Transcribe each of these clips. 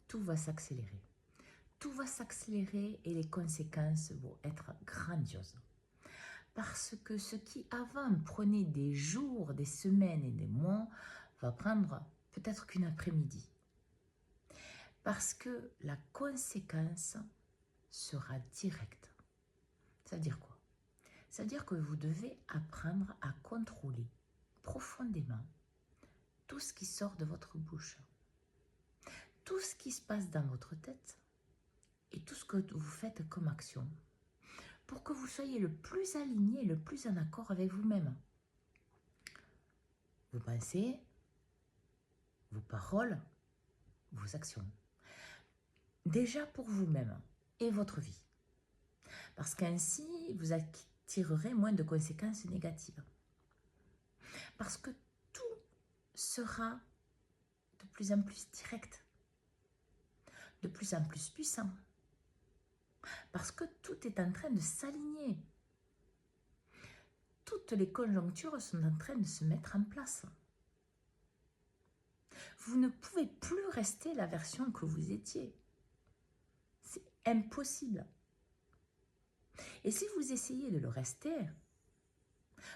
tout va s'accélérer. Tout va s'accélérer et les conséquences vont être grandioses. Parce que ce qui avant prenait des jours, des semaines et des mois, va prendre peut-être qu'une après-midi. Parce que la conséquence sera directe. Ça veut dire quoi? Ça veut dire que vous devez apprendre à contrôler profondément tout ce qui sort de votre bouche. Tout ce qui se passe dans votre tête et tout ce que vous faites comme action pour que vous soyez le plus aligné, le plus en accord avec vous-même. Vos pensées, vos paroles, vos actions. Déjà pour vous-même et votre vie. Parce qu'ainsi, vous attirerez moins de conséquences négatives. Parce que tout sera de plus en plus direct, de plus en plus puissant. Parce que tout est en train de s'aligner. Toutes les conjonctures sont en train de se mettre en place. Vous ne pouvez plus rester la version que vous étiez. C'est impossible. Et si vous essayez de le rester,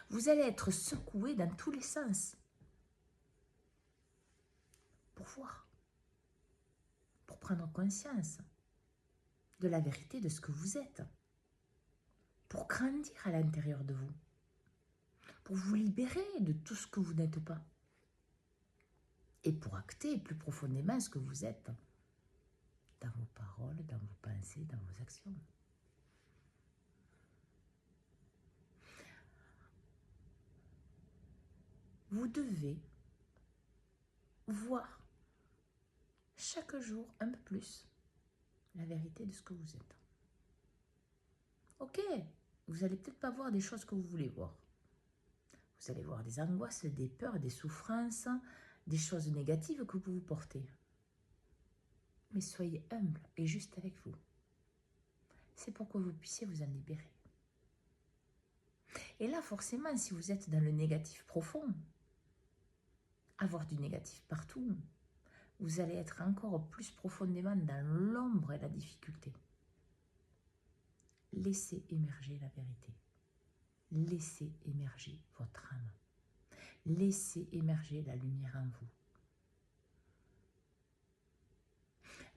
vous allez être secoué dans tous les sens. Pour voir, pour prendre conscience de la vérité de ce que vous êtes, pour grandir à l'intérieur de vous, pour vous libérer de tout ce que vous n'êtes pas et pour acter plus profondément ce que vous êtes dans vos paroles, dans vos pensées, dans vos actions. Vous devez voir chaque jour un peu plus la vérité de ce que vous êtes. Ok, vous n'allez peut-être pas voir des choses que vous voulez voir. Vous allez voir des angoisses, des peurs, des souffrances, des choses négatives que vous portez. Mais soyez humble et juste avec vous. C'est pour que vous puissiez vous en libérer. Et là, forcément, si vous êtes dans le négatif profond, avoir du négatif partout, vous allez être encore plus profondément dans l'ombre et la difficulté. Laissez émerger la vérité. Laissez émerger votre âme. Laissez émerger la lumière en vous.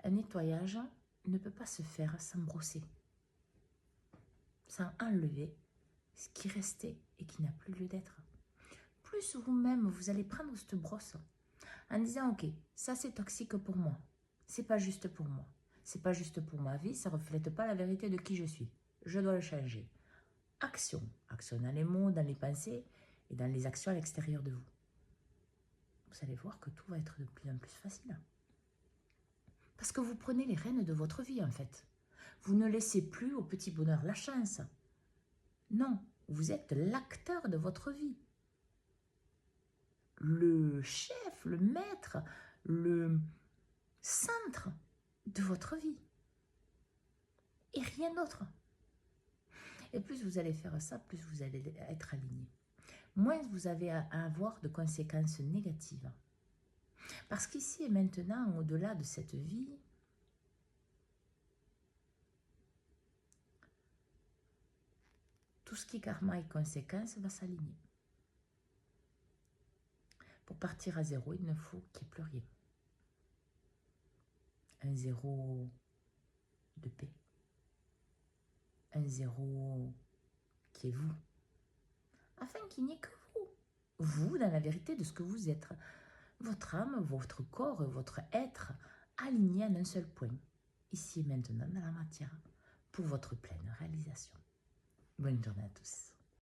Un nettoyage ne peut pas se faire sans brosser, sans enlever ce qui restait et qui n'a plus lieu d'être. Plus vous-même, vous allez prendre cette brosse en disant « Ok, ça c'est toxique pour moi, c'est pas juste pour moi, c'est pas juste pour ma vie, ça ne reflète pas la vérité de qui je suis, je dois le changer. » Action, action dans les mots, dans les pensées et dans les actions à l'extérieur de vous. Vous allez voir que tout va être de plus en plus facile. Parce que vous prenez les rênes de votre vie en fait. Vous ne laissez plus au petit bonheur la chance. Non, vous êtes l'acteur de votre vie. Le chef, le maître, le centre de votre vie. Et rien d'autre. Et plus vous allez faire ça, plus vous allez être aligné. Moins vous avez à avoir de conséquences négatives. Parce qu'ici et maintenant, au-delà de cette vie, tout ce qui est karma et conséquences va s'aligner. Pour partir à zéro, il ne faut qu'il n'y ait plus rien. Un zéro de paix. Un zéro qui est vous. Afin qu'il n'y ait que vous. Vous, dans la vérité de ce que vous êtes. Votre âme, votre corps, votre être alignés en un seul point. Ici et maintenant dans la matière. Pour votre pleine réalisation. Bonne journée à tous.